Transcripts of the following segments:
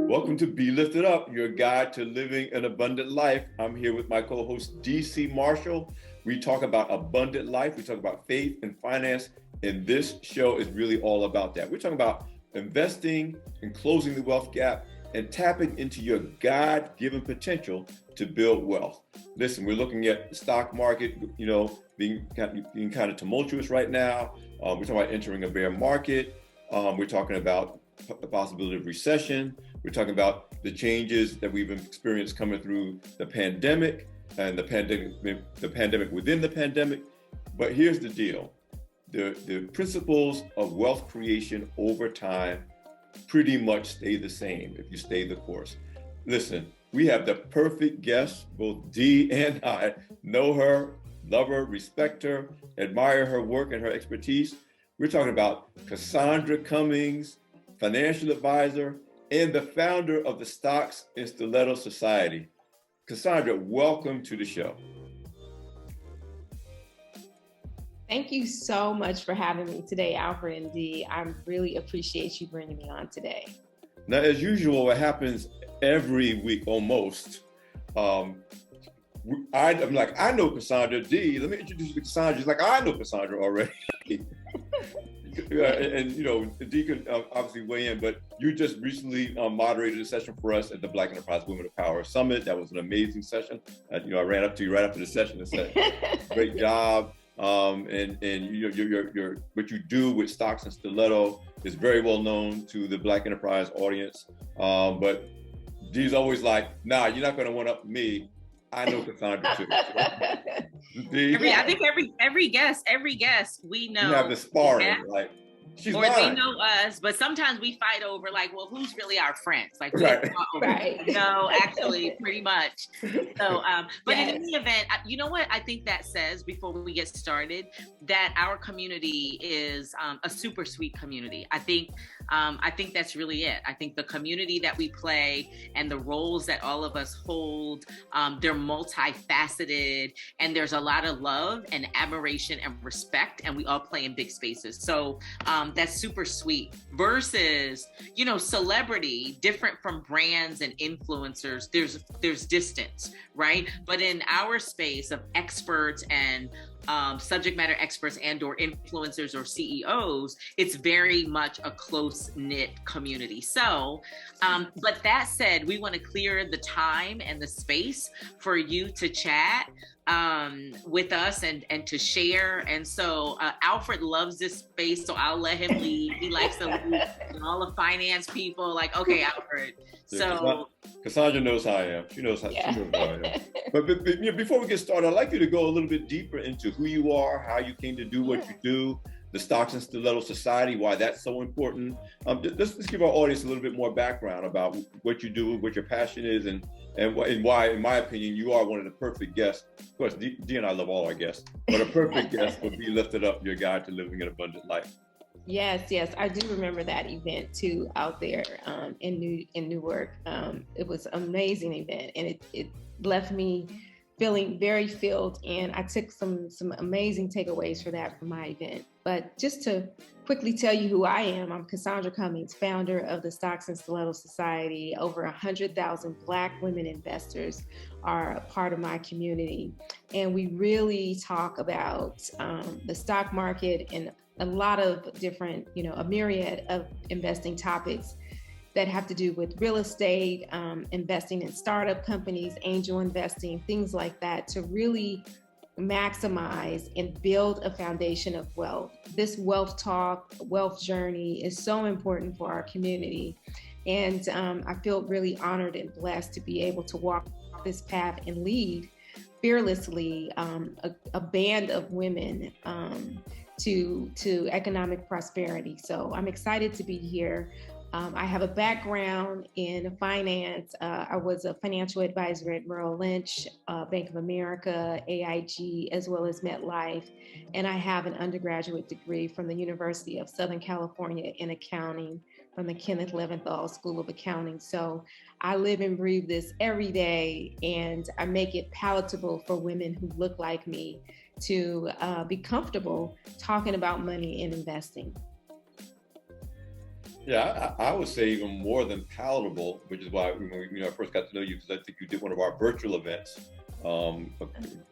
Welcome to Be Lifted Up, your guide to living an abundant life. I'm here with my co-host, DC Marshall. We talk about abundant life. We talk about faith and finance. And this show is really all about that. We're talking about investing and closing the wealth gap and tapping into your God-given potential to build wealth. Listen, we're looking at the stock market, being kind of tumultuous right now. We're talking about entering a bear market. We're talking about the possibility of recession. We're talking about the changes that we've experienced coming through the pandemic and the pandemic within the pandemic. But here's the deal. The principles of wealth creation over time pretty much stay the same if you stay the course. Listen, we have the perfect guest. Both Dee and I know her, love her, respect her, admire her work and her expertise. We're talking about Cassandra Cummings, financial advisor, and the founder of the Stocks and Stiletto Society. Cassandra, welcome to the show. Thank you so much for having me today, Alfred and Dee. I really appreciate you bringing me on today. Now, as usual, what happens every week almost, I'm like, I know Cassandra. Dee, let me introduce you to Cassandra. She's like, I know Cassandra already. And Dee can obviously weigh in, but you just recently moderated a session for us at the Black Enterprise Women of Power Summit. That was an amazing session. I ran up to you right after the session and said, great job. And your what you do with Stocks and Stiletto is very well known to the Black Enterprise audience. But Dee's always like, nah, you're not going to one up me. I know Cassandra too. I think every guest we know. You have the sparring, like she's or lying. They know us, but sometimes we fight over like, well, who's really our friends? Like, right. No, actually, pretty much. So, but in any event, you know what I think that says before we get started, that our community is a super sweet community. I think that's really it. I think the community that we play and the roles that all of us hold, they're multifaceted, and there's a lot of love and admiration and respect, and we all play in big spaces. So that's super sweet. Versus, celebrity, different from brands and influencers, there's distance, right? But in our space of experts and subject matter experts and or influencers or CEOs, it's very much a close-knit community. So, but that said, we want to clear the time and the space for you to chat with us and to share. And so Alfred loves this space, so I'll let him lead. He likes to lead, and all the finance people like, okay, Alfred. So Cassandra knows how I am. She knows how I am. But before we get started, I'd like you to go a little bit deeper into who you are, how you came to do what you do, the Stocks and Stiletto Society, why that's so important. Let's give our audience a little bit more background about what you do, what your passion is, and why, in my opinion, you are one of the perfect guests. Of course, Dee and I love all our guests, but a perfect guest would be Lifted Up, your guide to living an abundant life. Yes, I do remember that event too out there in Newark. It was an amazing event, and it left me feeling very filled, and I took some amazing takeaways from my event. But just to quickly tell you who I am, I'm Cassandra Cummings, founder of the Stocks and Stiletto Society. Over 100,000 Black women investors are a part of my community, and we really talk about the stock market and a lot of different, a myriad of investing topics that have to do with real estate, investing in startup companies, angel investing, things like that, to really maximize and build a foundation of wealth. This wealth talk, wealth journey is so important for our community. And I feel really honored and blessed to be able to walk this path and lead fearlessly a band of women to economic prosperity. So I'm excited to be here. I have a background in finance. I was a financial advisor at Merrill Lynch, Bank of America, AIG, as well as MetLife. And I have an undergraduate degree from the University of Southern California in accounting from the Kenneth Leventhal School of Accounting. So I live and breathe this every day, and I make it palatable for women who look like me to be comfortable talking about money and investing. Yeah, I would say even more than palatable, which is why I first got to know you, because I think you did one of our virtual events. I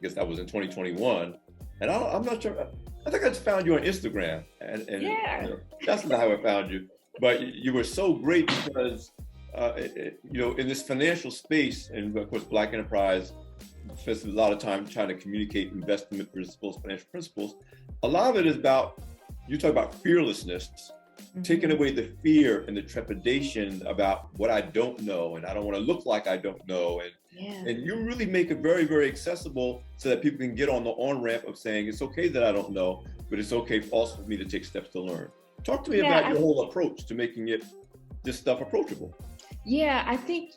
guess that was in 2021, and I'm not sure. I think I just found you on Instagram, and Yeah. that's not how I found you. But you were so great because in this financial space, and of course, Black Enterprise spends a lot of time trying to communicate investment principles, financial principles. A lot of it is about, you talk about fearlessness. Taking away the fear and the trepidation about what I don't know, and I don't want to look like I don't know, and you really make it very, very accessible so that people can get on the on-ramp of saying it's okay that I don't know, but it's okay also for me to take steps to learn. Talk to me about your whole approach to making this stuff approachable. Yeah, I think,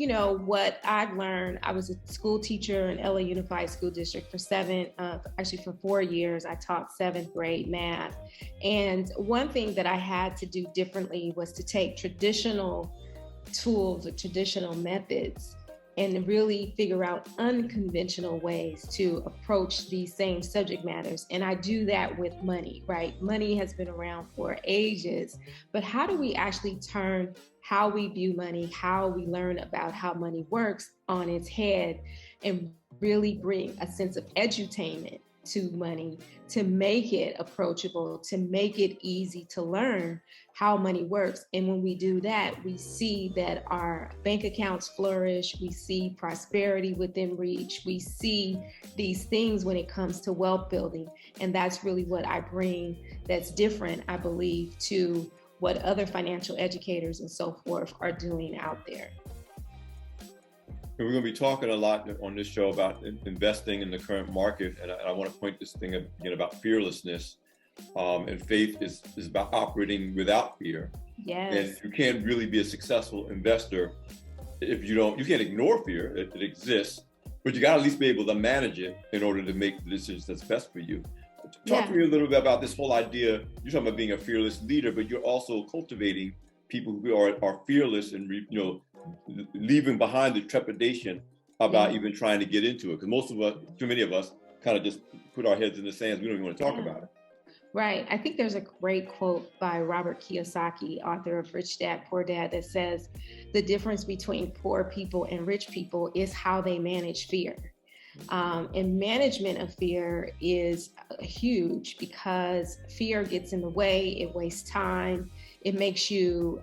what I've learned, I was a school teacher in LA Unified School District for 4 years. I taught 7th grade math. And one thing that I had to do differently was to take traditional tools or traditional methods and really figure out unconventional ways to approach these same subject matters. And I do that with money, right? Money has been around for ages, but how do we actually turn how we view money, how we learn about how money works on its head, and really bring a sense of edutainment to money, to make it approachable, to make it easy to learn how money works. And when we do that, we see that our bank accounts flourish, we see prosperity within reach, we see these things when it comes to wealth building. And that's really what I bring that's different, I believe, to what other financial educators and so forth are doing out there. And we're going to be talking a lot on this show about investing in the current market. And I want to point this thing again about fearlessness. And faith is about operating without fear. Yes. And you can't really be a successful investor if you can't ignore fear. It exists, but you got to at least be able to manage it in order to make the decisions that's best for you. Talk to me a little bit about this whole idea. You're talking about being a fearless leader, but you're also cultivating people who are fearless and leaving behind the trepidation about even trying to get into it. Because too many of us, kind of just put our heads in the sands. We don't even want to talk about it. Right. I think there's a great quote by Robert Kiyosaki, author of Rich Dad, Poor Dad, that says the difference between poor people and rich people is how they manage fear. And management of fear is huge because fear gets in the way, it wastes time, it makes you,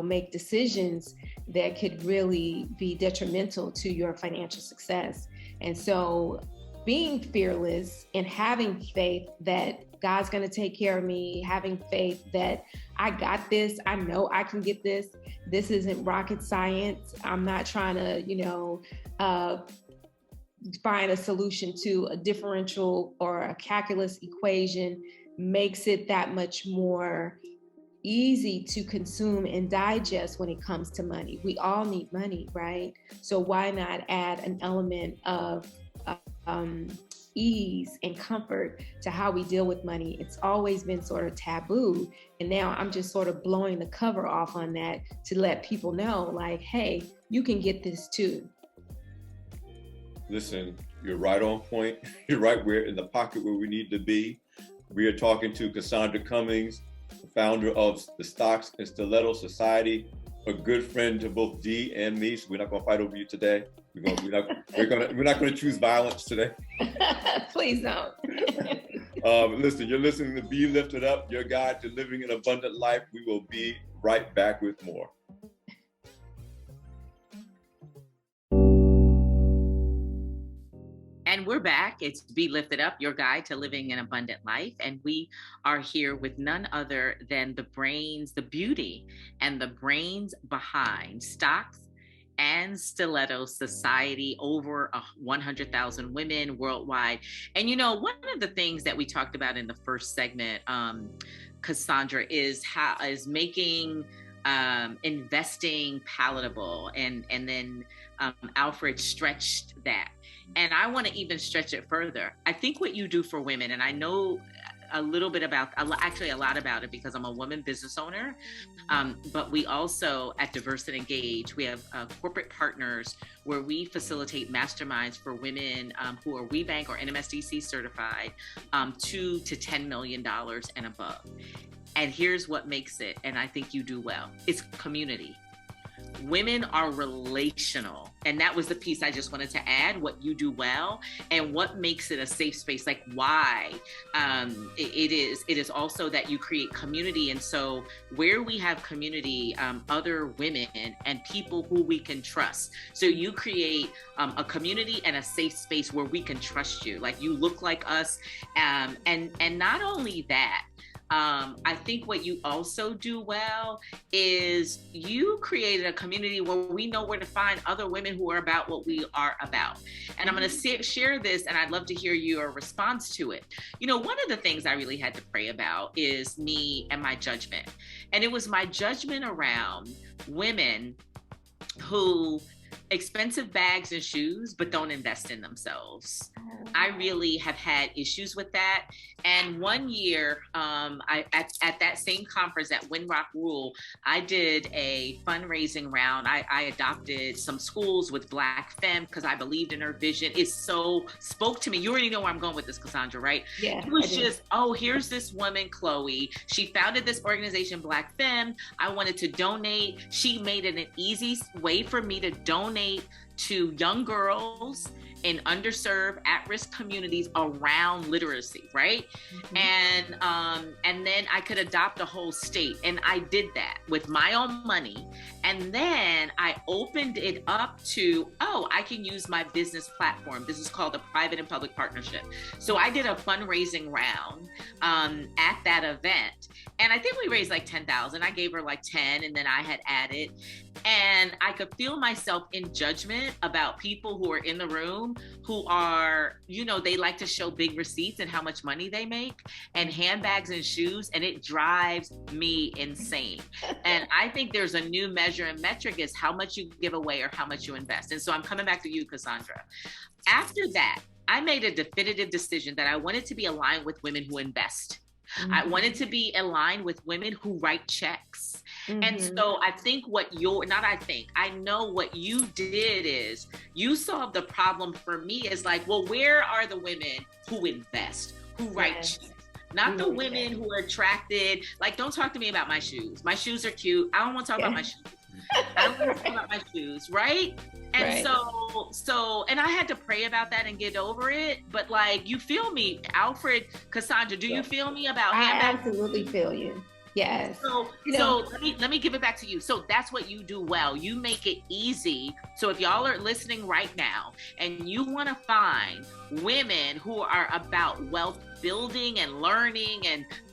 make decisions that could really be detrimental to your financial success. And so being fearless and having faith that God's going to take care of me, having faith that I got this, I know I can get this. This isn't rocket science. I'm not trying to, find a solution to a differential or a calculus equation, makes it that much more easy to consume and digest when it comes to money. We all need money, right? So why not add an element of ease and comfort to how we deal with money? It's always been sort of taboo. And now I'm just sort of blowing the cover off on that to let people know, like, hey, you can get this too. Listen, you're right on point. You're right in the pocket where we need to be. We are talking to Cassandra Cummings, the founder of the Stocks and Stiletto Society, a good friend to both Dee and me. So we're not going to fight over you today. We're not going to choose violence today. Please don't. Listen, you're listening to Be Lifted Up, your guide to living an abundant life. We will be right back with more. And we're back. It's Be Lifted Up, your guide to living an abundant life. And we are here with none other than the brains, the beauty and the brains behind Stocks and Stiletto Society, over 100,000 women worldwide. And one of the things that we talked about in the first segment, Cassandra, is making investing palatable. And then Alfred stretched that. And I want to even stretch it further. I think what you do for women, and I know a lot about it because I'm a woman business owner, but we also at Diverse and Engage, we have corporate partners where we facilitate masterminds for women who are WeBank or NMSDC certified, $2 to $10 million and above. And here's what makes it, and I think you do well, it's community. Women are relational. And that was the piece I just wanted to add, what you do well and what makes it a safe space, like why it is also that you create community. And so where we have community, other women and people who we can trust. So you create a community and a safe space where we can trust you, like you look like us. And not only that, I think what you also do well is you created a community where we know where to find other women who are about what we are about. And I'm going to share this, and I'd love to hear your response to it. You know, one of the things I really had to pray about is me and my judgment. And it was my judgment around women who expensive bags and shoes, but don't invest in themselves. I really have had issues with that. And one year, at that same conference at Windrock Rule, I did a fundraising round. I adopted some schools with Black Femme because I believed in her vision. It so spoke to me. You already know where I'm going with this, Cassandra, right? Yeah. It was just, here's this woman, Chloe. She founded this organization, Black Femme. I wanted to donate. She made it an easy way for me to donate to young girls in underserved, at-risk communities around literacy, right? Mm-hmm. And then I could adopt a whole state. And I did that with my own money. And then I opened it up to, I can use my business platform. This is called a private and public partnership. So I did a fundraising round at that event. And I think we raised like 10,000. I gave her like 10, and then I had added. And I could feel myself in judgment about people who are in the room who are, they like to show big receipts and how much money they make and handbags and shoes. And it drives me insane. And I think there's a new measure and metric is how much you give away or how much you invest. And so I'm coming back to you, Cassandra. After that, I made a definitive decision that I wanted to be aligned with women who invest. Mm-hmm. I wanted to be aligned with women who write checks. Mm-hmm. And so I think I know what you did is you solved the problem for me is like, well, where are the women who invest, who write checks? Not the women who are attracted. Like, don't talk to me about my shoes. My shoes are cute. I don't want to talk about my shoes. I don't want to talk about my shoes, right? And so, and I had to pray about that and get over it. But like, you feel me, Alfred, Cassandra, do you feel me about handbags? I absolutely feel you. Yes. So let me give it back to you. So that's what you do well. You make it easy. So if y'all are listening right now and you want to find women who are about wealth building and learning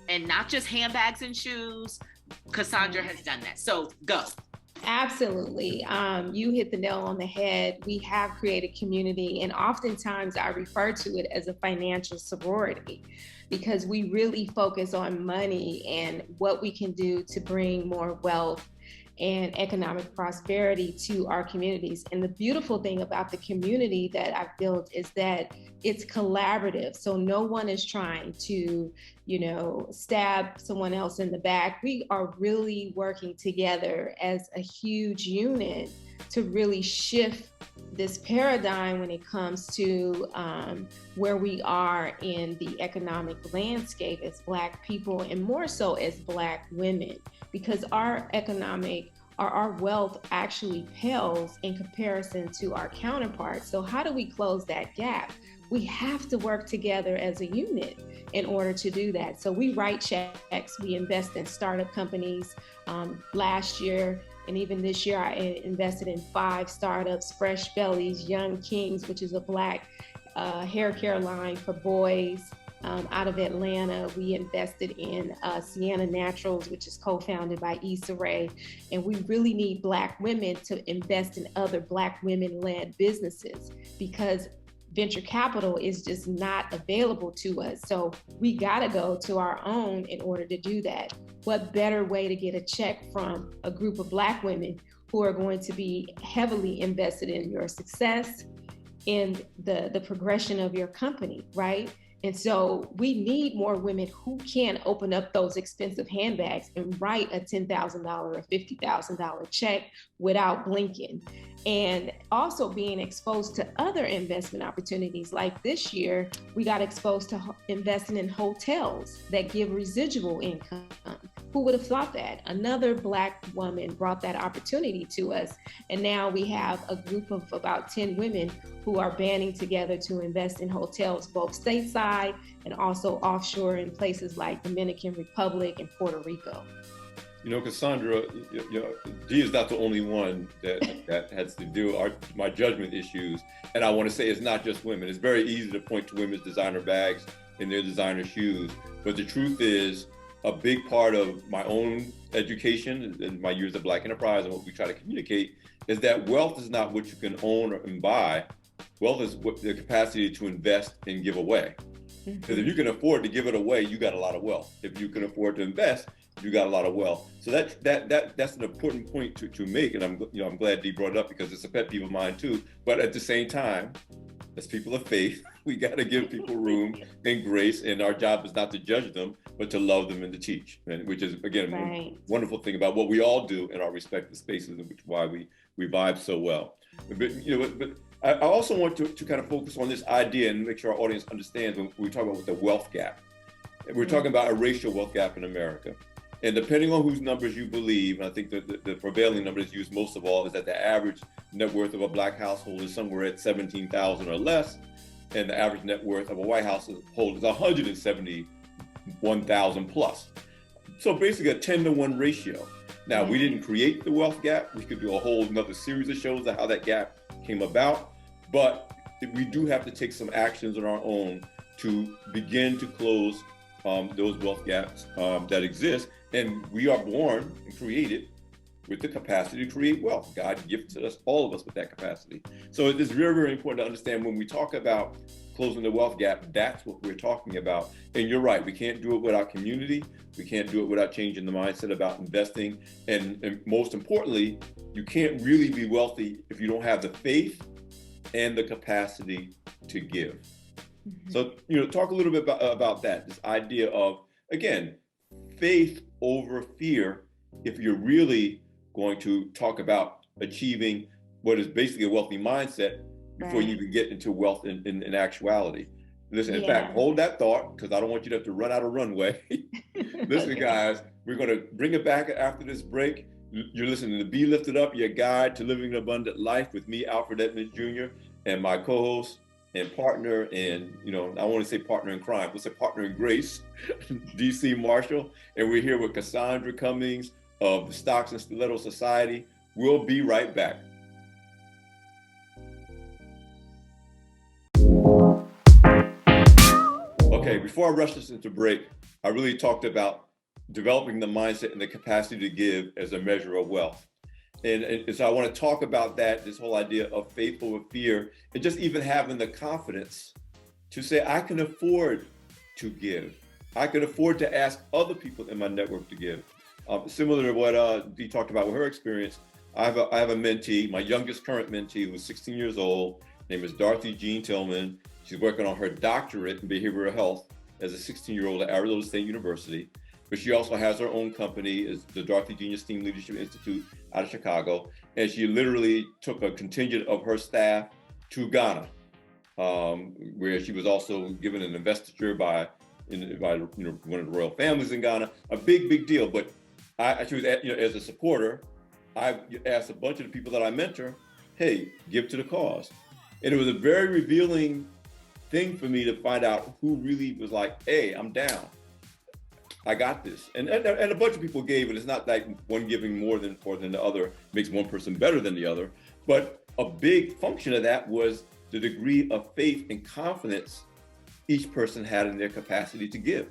and not just handbags and shoes, Cassandra has done that. So go. Absolutely. You hit the nail on the head. We have created community, and oftentimes I refer to it as a financial sorority because we really focus on money and what we can do to bring more wealth and economic prosperity to our communities. And the beautiful thing about the community that I've built is that it's collaborative. So no one is trying to, stab someone else in the back. We are really working together as a huge unit to really shift this paradigm when it comes to where we are in the economic landscape as Black people, and more so as Black women, because our wealth actually pales in comparison to our counterparts. So how do we close that gap? We have to work together as a unit in order to do that. So we write checks, we invest in startup companies. Last year, and even this year, I invested in 5 startups: Fresh Bellies, Young Kings, which is a Black hair care line for boys out of Atlanta. We invested in Sienna Naturals, which is co-founded by Issa Rae. And we really need Black women to invest in other Black women-led businesses because venture capital is just not available to us. So we gotta go to our own in order to do that. What better way to get a check from a group of Black women who are going to be heavily invested in your success, in the progression of your company, right? And so we need more women who can open up those expensive handbags and write a $10,000 or $50,000 check without blinking. And also being exposed to other investment opportunities. Like this year, we got exposed to investing in hotels that give residual income. Who would have thought that? Another Black woman brought that opportunity to us. And now we have a group of about 10 women who are banding together to invest in hotels, both stateside and also offshore in places like Dominican Republic and Puerto Rico. You know, Cassandra, Dee is not the only one that has to do my judgment issues. And I want to say it's not just women. It's very easy to point to women's designer bags and their designer shoes. But the truth is, a big part of my own education and my years of Black enterprise and what we try to communicate is that wealth is not what you can own and buy. Wealth is the capacity to invest and give away. Because if you can afford to give it away, you got a lot of wealth. If you can afford to invest, you got a lot of wealth. So that's an important point to make, and I'm glad Dee brought it up because it's a pet peeve of mine too. But at the same time, as people of faith, we got to give people room and grace, and our job is not to judge them, but to love them and to teach, and which is again right. a wonderful thing about what we all do in our respective spaces, and which why we vibe so well. But I also want to kind of focus on this idea and make sure our audience understands when we talk about the wealth gap. We're talking about a racial wealth gap in America. And depending on whose numbers you believe, and I think that the prevailing number that's used most of all is that the average net worth of a Black household is somewhere at $17,000 or less, and the average net worth of a white household is $171,000 plus. So basically a 10-to-1 ratio. Now, we didn't create the wealth gap. We could do a whole another series of shows on how that gap came about, but we do have to take some actions on our own to begin to close those wealth gaps that exist. And we are born and created with the capacity to create wealth. God gifted us, all of us, with that capacity. So it is very, very important to understand when we talk about closing the wealth gap, that's what we're talking about. And you're right, we can't do it without community. We can't do it without changing the mindset about investing. And most importantly, you can't really be wealthy if you don't have the faith and the capacity to give. So, talk a little bit about that, this idea of, again, faith over fear, if you're really going to talk about achieving what is basically a wealthy mindset before you even get into wealth in actuality. Listen, in fact, hold that thought, because I don't want you to have to run out of runway. Listen, guys, we're going to bring it back after this break. You're listening to Be Lifted Up, your guide to living an abundant life with me, Alfred Edmond Jr., and my co-host and partner in, I want to say partner in crime, let's say partner in grace, DC Marshall. And we're here with Cassandra Cummings of the Stocks and Stiletto Society. We'll be right back. Okay, before I rush this into break, I really talked about developing the mindset and the capacity to give as a measure of wealth. And so I want to talk about that, this whole idea of faith over fear, and just even having the confidence to say, I can afford to give. I can afford to ask other people in my network to give. Similar to what Dee talked about with her experience, I have a mentee, my youngest current mentee, who's 16 years old. Her name is Dorothy Jean Tillman. She's working on her doctorate in behavioral health as a 16-year-old at Arizona State University. But she also has her own company, is the Dorothy Jean Esteem Leadership Institute out of Chicago. And she literally took a contingent of her staff to Ghana, where she was also given an investiture by one of the royal families in Ghana. A big deal. But she was, as a supporter, I asked a bunch of the people that I mentor, hey, give to the cause. And it was a very revealing thing for me to find out who really was like, hey, I'm down. I got this. And a bunch of people gave, and it's not like one giving more than the other makes one person better than the other. But a big function of that was the degree of faith and confidence each person had in their capacity to give.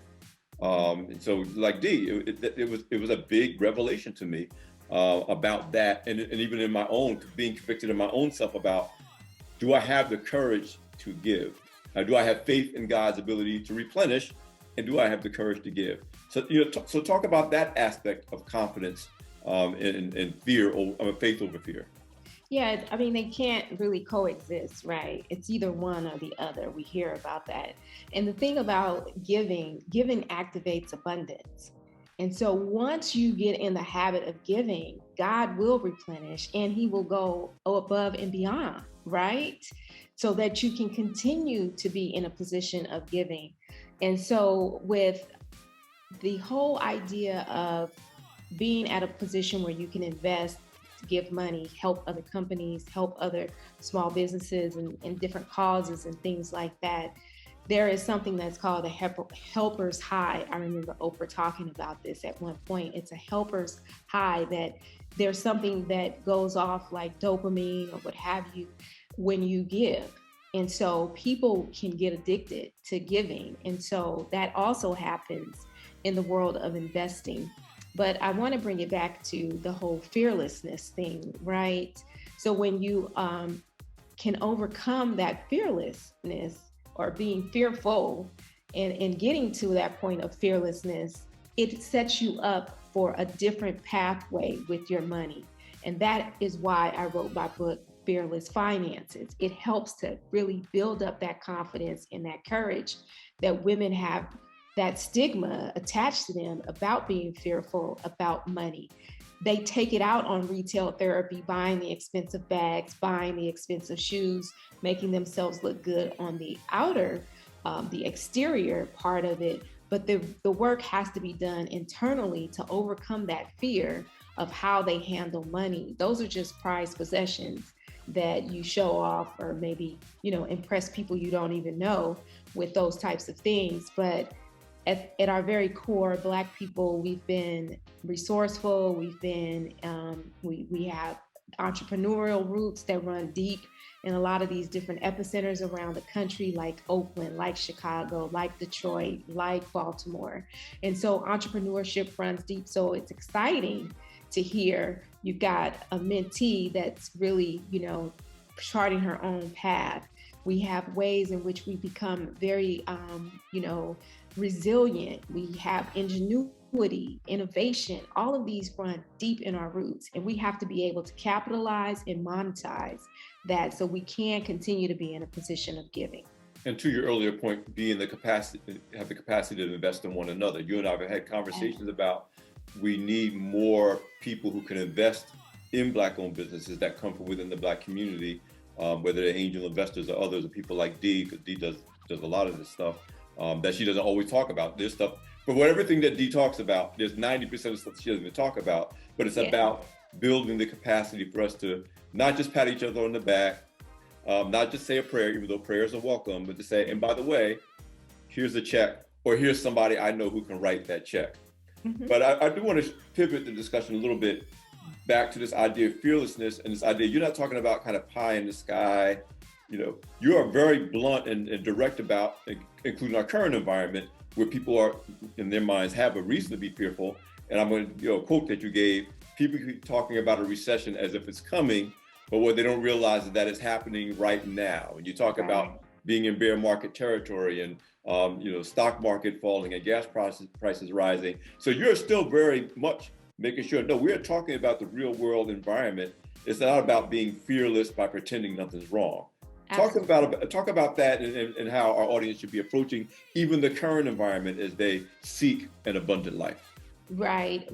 And so, like Dee, it was a big revelation to me about that, and even in my own, being convicted in my own self about, do I have the courage to give? Do I have faith in God's ability to replenish? And do I have the courage to give? So, so talk about that aspect of confidence and fear, or faith over fear. Yeah, I mean, they can't really coexist, right? It's either one or the other. We hear about that. And the thing about giving activates abundance. And so once you get in the habit of giving, God will replenish and he will go above and beyond, right? So that you can continue to be in a position of giving. And so with the whole idea of being at a position where you can invest, give money, help other companies, help other small businesses and different causes and things like that. There is something that's called a helper's high. I remember Oprah talking about this at one point. It's a helper's high, that there's something that goes off like dopamine or what have you when you give. And so people can get addicted to giving. And so that also happens in the world of investing. But I want to bring it back to the whole fearlessness thing, right? So when you can overcome that fearlessness or being fearful and getting to that point of fearlessness, it sets you up for a different pathway with your money. And that is why I wrote my book, Fearless Finances. It helps to really build up that confidence and that courage that women have, that stigma attached to them about being fearful about money. They take it out on retail therapy, buying the expensive bags, buying the expensive shoes, making themselves look good on the outer, the exterior part of it. But the work has to be done internally to overcome that fear of how they handle money. Those are just prized possessions that you show off, or maybe, impress people you don't even know with those types of things. But at our very core, Black people, we've been resourceful. We've been, we have entrepreneurial roots that run deep in a lot of these different epicenters around the country, like Oakland, like Chicago, like Detroit, like Baltimore. And so entrepreneurship runs deep. So it's exciting to hear you've got a mentee that's really, charting her own path. We have ways in which we become very, resilient. We have ingenuity, innovation. All of these run deep in our roots, and we have to be able to capitalize and monetize that so we can continue to be in a position of giving. And to your earlier point, have the capacity to invest in one another. You and I have had conversations about we need more people who can invest in Black-owned businesses that come from within the Black community, whether they're angel investors or others, or people like Dee, because Dee does a lot of this stuff that she doesn't always talk about. There's stuff, but everything that Dee talks about, there's 90% of stuff she doesn't even talk about, but it's about building the capacity for us to not just pat each other on the back, not just say a prayer, even though prayers are welcome, but to say, and by the way, here's a check, or here's somebody I know who can write that check. Mm-hmm. But I do want to pivot the discussion a little bit back to this idea of fearlessness and this idea, you're not talking about kind of pie in the sky. You are very blunt and direct about, including our current environment, where people are, in their minds, have a reason to be fearful. And I'm going to, quote that you gave, people keep talking about a recession as if it's coming, but what they don't realize is that it's happening right now. And you talk about being in bear market territory and, stock market falling and gas prices rising. So you're still very much making sure, no, we're talking about the real world environment. It's not about being fearless by pretending nothing's wrong. Talk about that and how our audience should be approaching even the current environment as they seek an abundant life. Right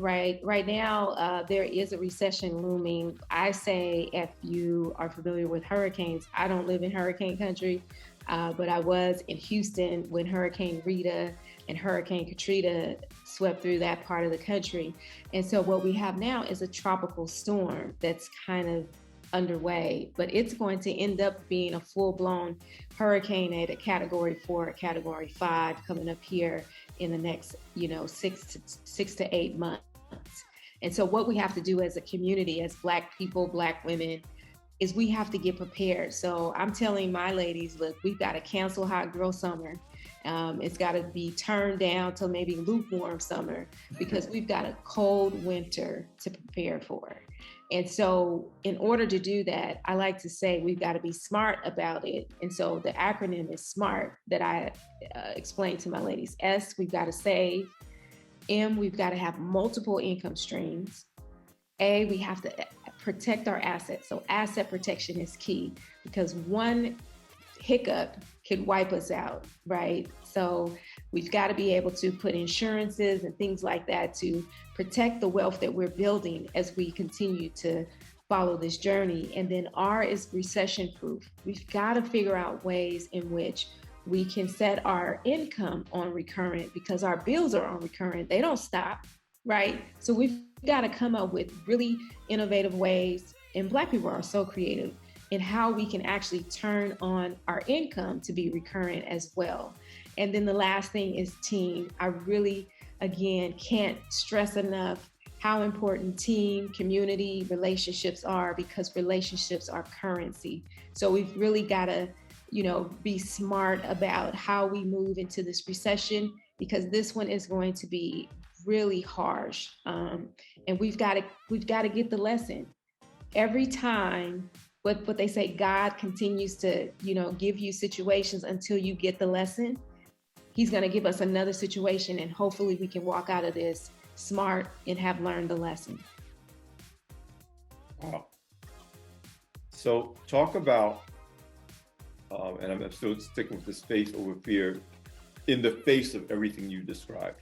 now, there is a recession looming. I say, if you are familiar with hurricanes, I don't live in hurricane country, but I was in Houston when Hurricane Rita and Hurricane Katrina swept through that part of the country. And so what we have now is a tropical storm that's kind of underway, but it's going to end up being a full-blown hurricane at a Category 4, Category 5 coming up here in the next, 6 to 8 months. And so what we have to do as a community, as Black people, Black women, is we have to get prepared. So I'm telling my ladies, look, we've got to cancel hot girl summer. It's got to be turned down to maybe lukewarm summer, because we've got a cold winter to prepare for. And so in order to do that, I like to say we've got to be smart about it. And so the acronym is SMART that I explained to my ladies. S, we've got to save. M, we've got to have multiple income streams. A, we have to protect our assets. So asset protection is key, because one hiccup could wipe us out, right? So we've got to be able to put insurances and things like that to protect the wealth that we're building as we continue to follow this journey. And then R is recession proof. We've got to figure out ways in which We can set our income on recurrent because our bills are on recurrent. They don't stop, right? So we've got to come up with really innovative ways, and Black people are so creative in how we can actually turn on our income to be recurrent as well. And then the last thing is team. I really, again, can't stress enough how important team, community, relationships are, because relationships are currency. So we've really got to, be smart about how we move into this recession, because this one is going to be really harsh. And we've got to get the lesson. Every time, what they say, God continues to, give you situations until you get the lesson. He's going to give us another situation, and hopefully we can walk out of this smart and have learned the lesson. Wow. So talk about, and I'm still sticking with this faith over fear, in the face of everything you described.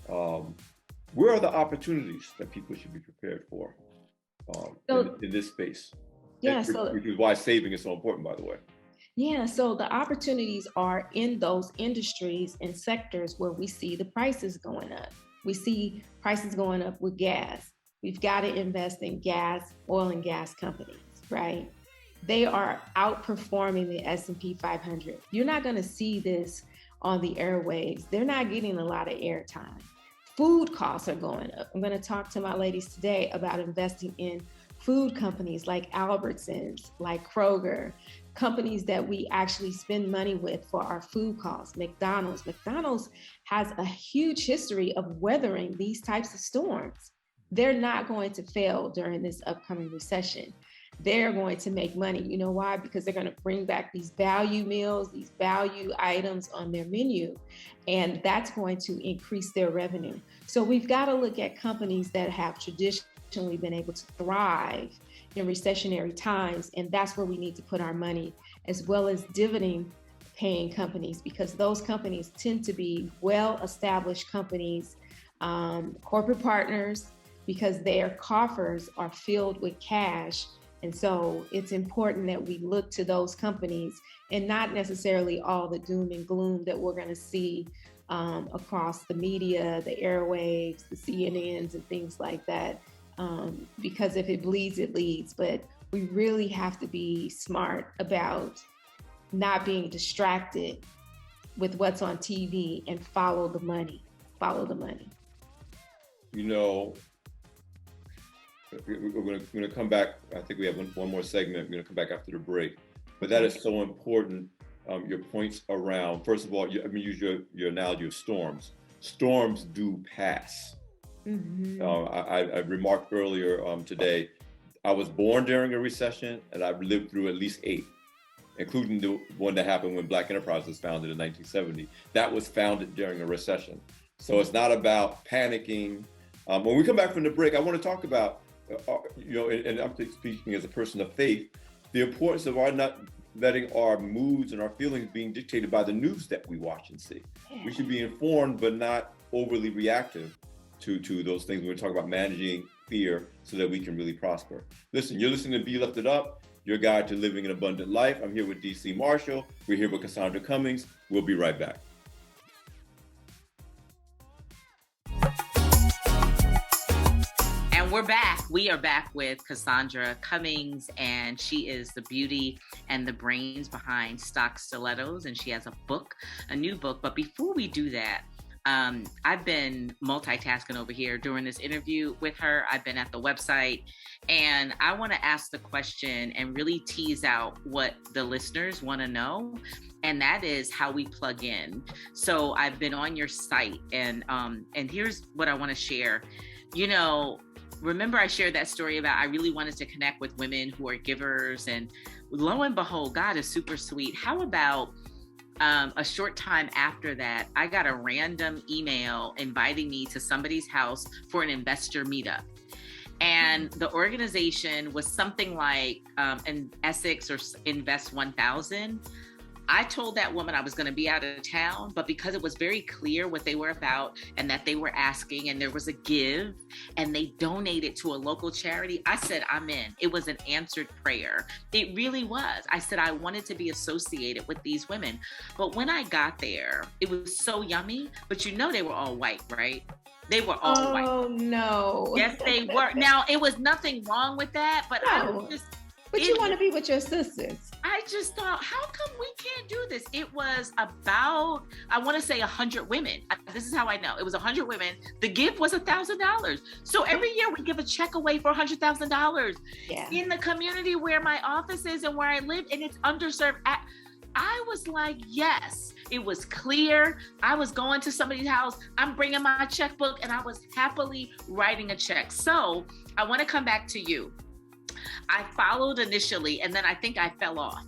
Where are the opportunities that people should be prepared for in this space? Yeah, which is why saving is so important, by the way. Yeah, so the opportunities are in those industries and sectors where we see the prices going up. We see prices going up with gas. We've got to invest in oil and gas companies, right? They are outperforming the S&P 500. You're not going to see this on the airwaves. They're not getting a lot of airtime. Food costs are going up. I'm going to talk to my ladies today about investing in food companies like Albertsons, like Kroger, companies that we actually spend money with for our food costs. McDonald's has a huge history of weathering these types of storms. They're not going to fail during this upcoming recession. They're going to make money. You know why? Because they're going to bring back these value meals, these value items on their menu, and that's going to increase their revenue. So we've got to look at companies that have traditionally been able to thrive in recessionary times, and that's where we need to put our money, as well as dividend paying companies, because those companies tend to be well-established companies, corporate partners, because their coffers are filled with cash. And so it's important that we look to those companies and not necessarily all the doom and gloom that we're going to see across the media, the airwaves, the CNNs and things like that. Because if it bleeds, it leads. But we really have to be smart about not being distracted with what's on TV and follow the money. Follow the money. We're going to come back. I think we have one more segment. We're going to come back after the break. But that is so important. Your points around, first of all, use your analogy of storms. Storms do pass. Mm-hmm. I remarked earlier today, I was born during a recession, and I've lived through at least 8, including the one that happened when Black Enterprise was founded in 1970. That was founded during a recession. So it's not about panicking. When we come back from the break, I want to talk about, and I'm speaking as a person of faith, the importance of our not letting our moods and our feelings being dictated by the news that we watch and see. We should be informed, but not overly reactive to those things when we talk about managing fear so that we can really prosper. Listen, you're listening to Be Lifted Up, your guide to living an abundant life. I'm here with DC Marshall. We're here with Cassandra Cummings. We'll be right back. And we're back. We are back with Cassandra Cummings, and she is the beauty and the brains behind Stock Stilettos, and she has a new book. But before we do that, I've been multitasking over here during this interview with her. I've been at the website, and I want to ask the question and really tease out what the listeners want to know, and that is how we plug in. So I've been on your site, and here's what I want to share. Remember I shared that story about I really wanted to connect with women who are givers, and lo and behold, God is super sweet. How about a short time after that, I got a random email inviting me to somebody's house for an investor meetup. And the organization was something like an Essex or Invest 1000. I told that woman I was going to be out of town, but because it was very clear what they were about and that they were asking and there was a give and they donated to a local charity, I said, I'm in. It was an answered prayer. It really was. I said, I wanted to be associated with these women. But when I got there, it was so yummy, but you know, they were all white, right? They were all white. Oh, no. Yes, they were. Now, it was nothing wrong with that, but No. But you want to be with your sisters. I just thought, how come we can't do this? It was about, I want to say 100 women. This is how I know. It was 100 women. The gift was $1,000. So every year we give a check away for $100,000 in the community where my office is and where I live, and it's underserved. I was like, yes, it was clear. I was going to somebody's house. I'm bringing my checkbook, and I was happily writing a check. So I want to come back to you. I followed initially, and then I think I fell off.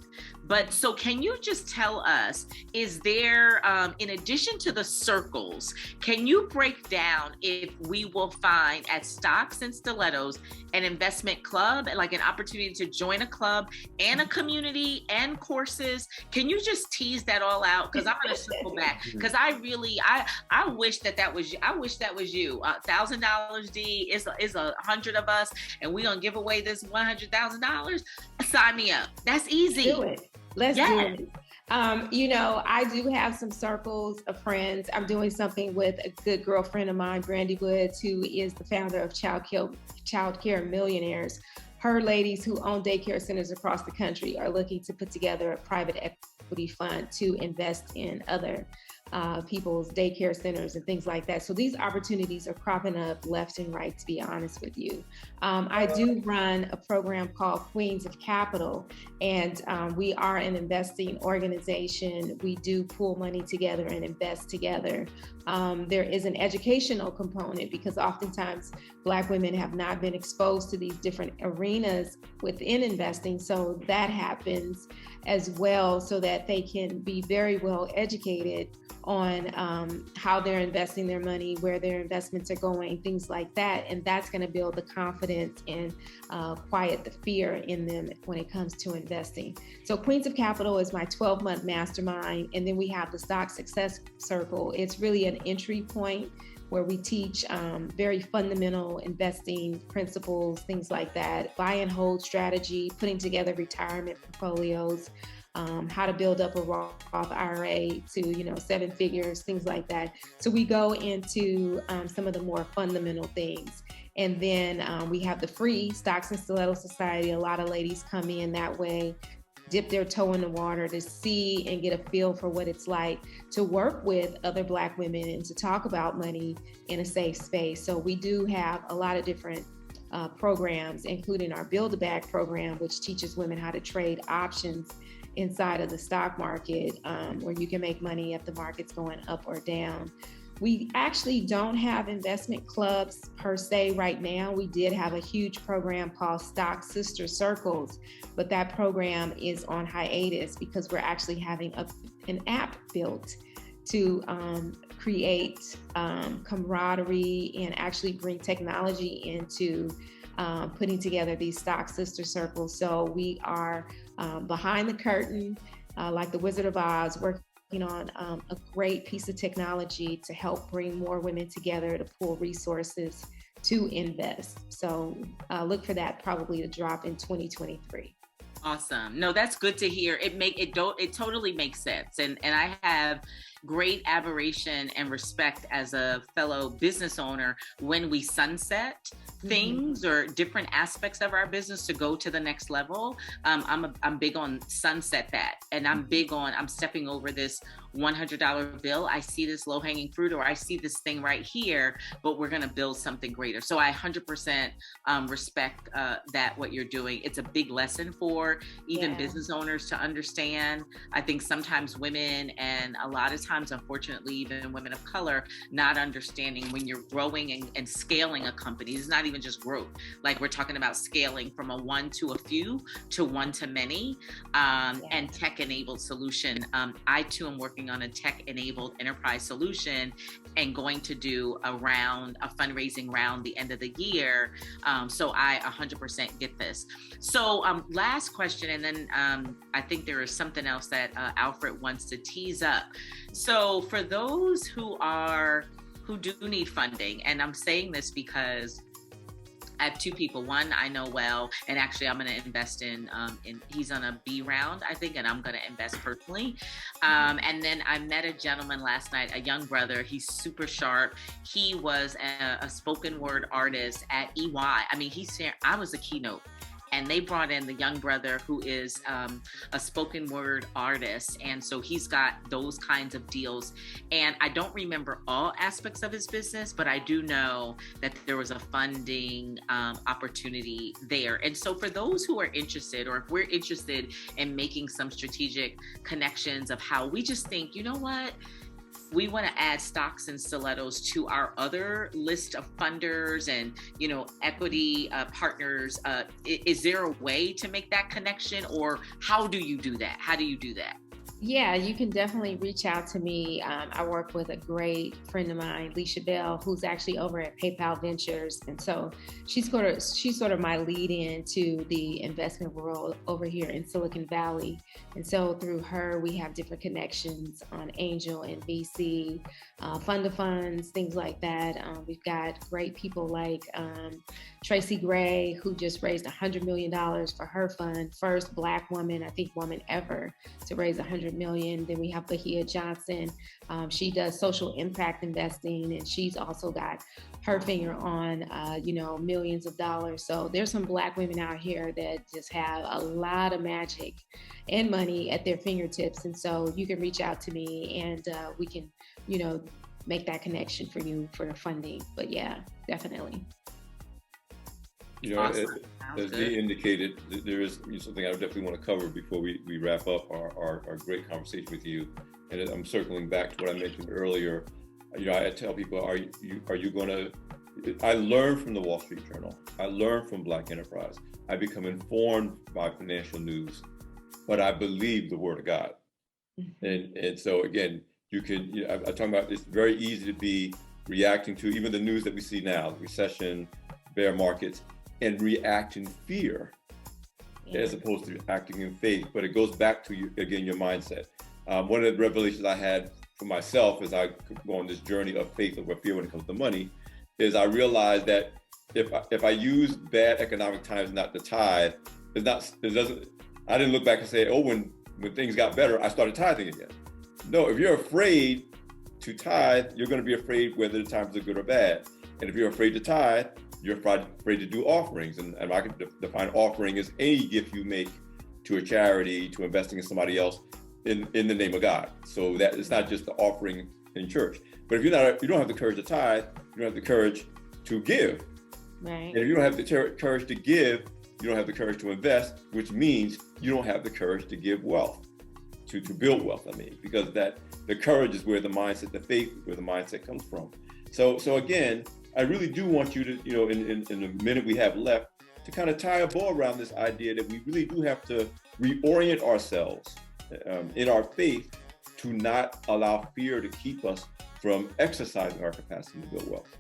But so can you just tell us, is there, in addition to the circles, can you break down if we will find at Stocks and Stilettos an investment club, like an opportunity to join a club and a community and courses? Can you just tease that all out? Because I'm going to circle back. Because I wish that was you. I wish that was you. $1,000 D is 100 of us, and we're going to give away this $100,000. Sign me up. That's easy. Do it. Let's do it. I do have some circles of friends. I'm doing something with a good girlfriend of mine, Brandy Woods, who is the founder of Child Care Millionaires. Her ladies who own daycare centers across the country are looking to put together a private equity fund to invest in other people's daycare centers and things like that. So these opportunities are cropping up left and right, to be honest with you. I do run a program called Queens of Capital, and we are an investing organization. We do pool money together and invest together. There is an educational component because oftentimes Black women have not been exposed to these different arenas within investing. So that happens as well, so that they can be very well educated on how they're investing their money, where their investments are going, things like that. And that's going to build the confidence and quiet the fear in them when it comes to investing. So Queens of Capital is my 12-month mastermind. And then we have the Stock Success Circle. It's really an entry point where we teach very fundamental investing principles, things like that, buy and hold strategy, putting together retirement portfolios, how to build up a Roth IRA to, 7 figures, things like that. So we go into some of the more fundamental things. And then we have the free Stocks and Stiletto Society. A lot of ladies come in that way, dip their toe in the water to see and get a feel for what it's like to work with other Black women and to talk about money in a safe space. So we do have a lot of different programs, including our Build a Bag program, which teaches women how to trade options inside of the stock market, where you can make money if the market's going up or down. We actually don't have investment clubs per se right now. We did have a huge program called Stock Sister Circles, but that program is on hiatus because we're actually having an app built to create camaraderie and actually bring technology into putting together these Stock Sister Circles. So we are behind the curtain, like the Wizard of Oz, working on a great piece of technology to help bring more women together to pool resources to invest. So look for that probably to drop in 2023. Awesome. No, that's good to hear. It totally makes sense. And I have great admiration and respect as a fellow business owner when we sunset things or different aspects of our business to go to the next level. I'm big on sunset that. And I'm big on, I'm stepping over this $100 bill. I see this low hanging fruit, or I see this thing right here, but we're going to build something greater. So I 100% respect that what you're doing. It's a big lesson for even business owners to understand. I think sometimes women, and a lot of times times, unfortunately, even women of color, not understanding when you're growing and scaling a company. It's not even just growth. Like we're talking about scaling from a one to a few to one to many, and tech-enabled solution. I too am working on a tech-enabled enterprise solution and going to do a fundraising round the end of the year. So I 100% get this. So last question, and then I think there is something else that Alfred wants to tease up. So for those who do need funding, and I'm saying this because I have two people. One I know well, and actually I'm going to invest in he's on a B round, I think, and I'm going to invest personally. And then I met a gentleman last night, a young brother. He's super sharp. He was a spoken word artist at EY. I mean, I was a keynote. And they brought in the young brother who is a spoken word artist. And so he's got those kinds of deals. And I don't remember all aspects of his business, but I do know that there was a funding opportunity there. And so for those who are interested, or if we're interested in making some strategic connections of how we just think, you know what? We want to add stocks and stilettos to our other list of funders and, equity partners. Is there a way to make that connection, or how do you do that? Yeah, you can definitely reach out to me. I work with a great friend of mine, Leisha Bell, who's actually over at PayPal Ventures. And so she's sort of my lead in to the investment world over here in Silicon Valley. And so through her, we have different connections on angel and VC, fund of funds, things like that. We've got great people like Tracy Gray, who just raised $100 million for her fund, first Black woman, I think woman ever to raise $100 million. Then we have Bahia Johnson. She does social impact investing, and she's also got her finger on, millions of dollars. So there's some Black women out here that just have a lot of magic and money at their fingertips. And so you can reach out to me and we can, make that connection for you for the funding. But yeah, definitely. Awesome. As Dee indicated, there is something I definitely want to cover before we wrap up our great conversation with you. And I'm circling back to what I mentioned earlier. I tell people, are you going to? I learn from the Wall Street Journal. I learn from Black Enterprise. I become informed by financial news, but I believe the Word of God. And so again, you can. I'm talking about. It's very easy to be reacting to even the news that we see now, recession, bear markets, and react in fear as opposed to acting in faith. But it goes back to your mindset. One of the revelations I had for myself as I go on this journey of faith over fear when it comes to money is I realized that if I use bad economic times not to tithe, I didn't look back and say, oh, when things got better, I started tithing again. No, if you're afraid to tithe, you're going to be afraid whether the times are good or bad. And if you're afraid to tithe, you're afraid to do offerings. And I can define offering as any gift you make to a charity, to investing in somebody else in the name of God. So that it's not just the offering in church. But if you don't have the courage to tithe, you don't have the courage to give. Right. And if you don't have the courage to give, you don't have the courage to invest, which means you don't have the courage to give wealth, to build wealth, because the courage is where the mindset, the faith, where the mindset comes from. So again, I really do want you to, in the minute we have left, to kind of tie a bow around this idea that we really do have to reorient ourselves in our faith to not allow fear to keep us from exercising our capacity to build wealth.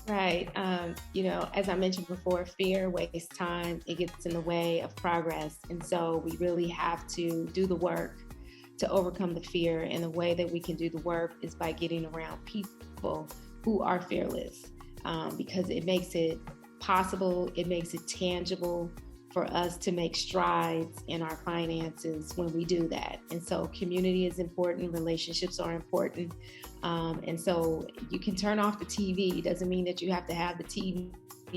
Right. As I mentioned before, fear wastes time. It gets in the way of progress. And so we really have to do the work to overcome the fear. And the way that we can do the work is by getting around people who are fearless, because it makes it possible, it makes it tangible for us to make strides in our finances when we do that. And so community is important, relationships are important. And so you can turn off the TV. It doesn't mean that you have to have the TV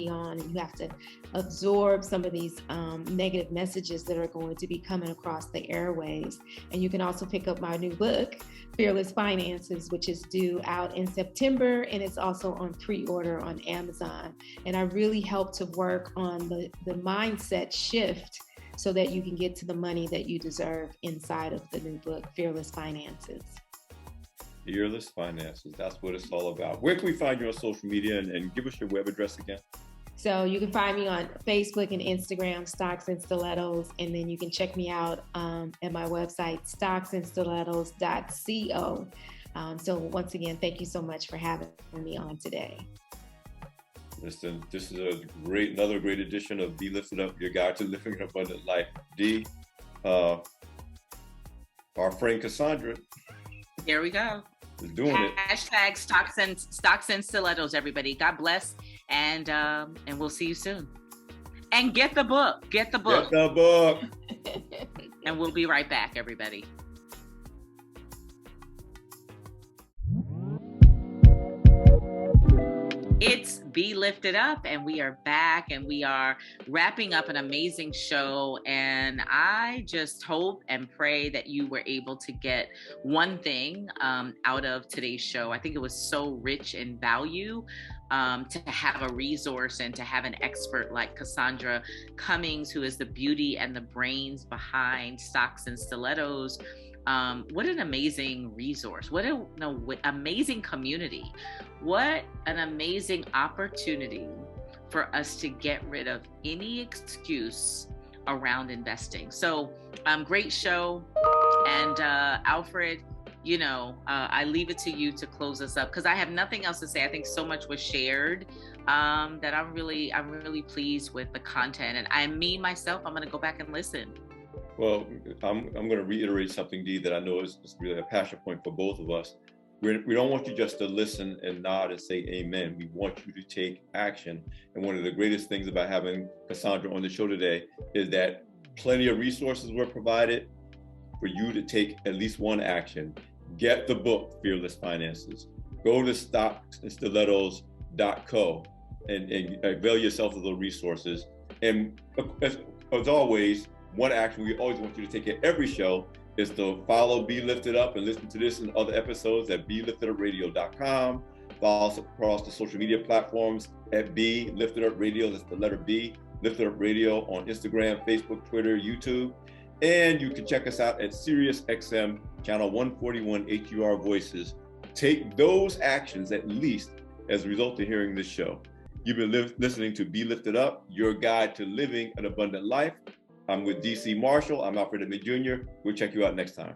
on and you have to absorb some of these negative messages that are going to be coming across the airwaves. And you can also pick up my new book, Fearless Finances, which is due out in September, and it's also on pre-order on Amazon. And I really help to work on the mindset shift so that you can get to the money that you deserve inside of the new book, Fearless Finances. Fearless Finances. That's what it's all about. Where can we find you on social media, and give us your web address again? So you can find me on Facebook and Instagram, Stocks and Stilettos, and then you can check me out at my website, stocksandstilettos.co. So once again, thank you so much for having me on today. Listen, this is another great edition of Be Lifted Up, your guide to living an abundant life. D, our friend Cassandra. Here we go. Is doing it. Hashtag stocks and stilettos, everybody. God bless, and we'll see you soon. And get the book. Get the book. Get the book. And we'll be right back, everybody. It's Be Lifted Up, and we are back, and we are wrapping up an amazing show. And I just hope and pray that you were able to get one thing out of today's show. I think it was so rich in value to have a resource and to have an expert like Cassandra Cummings, who is the beauty and the brains behind Stocks and Stilettos. What an amazing resource. What an amazing community. What an amazing opportunity for us to get rid of any excuse around investing. So great show. And Alfred, I leave it to you to close us up, because I have nothing else to say. I think so much was shared that I'm really pleased with the content. And myself, I'm going to go back and listen. Well, I'm going to reiterate something, Dee, that I know is really a passion point for both of us. We don't want you just to listen and nod and say amen. We want you to take action. And one of the greatest things about having Cassandra on the show today is that plenty of resources were provided for you to take at least one action. Get the book, Fearless Finances. Go to stocksandstilettos.co and avail yourself of those resources. And as always, one action we always want you to take at every show is to follow Be Lifted Up and listen to this and other episodes at beliftedupradio.com. Follow us across the social media platforms at Be Lifted Up Radio. That's the letter B, Lifted Up Radio on Instagram, Facebook, Twitter, YouTube. And you can check us out at SiriusXM channel 141 HUR Voices. Take those actions at least as a result of hearing this show. You've been listening to Be Lifted Up, your guide to living an abundant life. I'm with DC Marshall. I'm Alfred Edmond Jr. We'll check you out next time.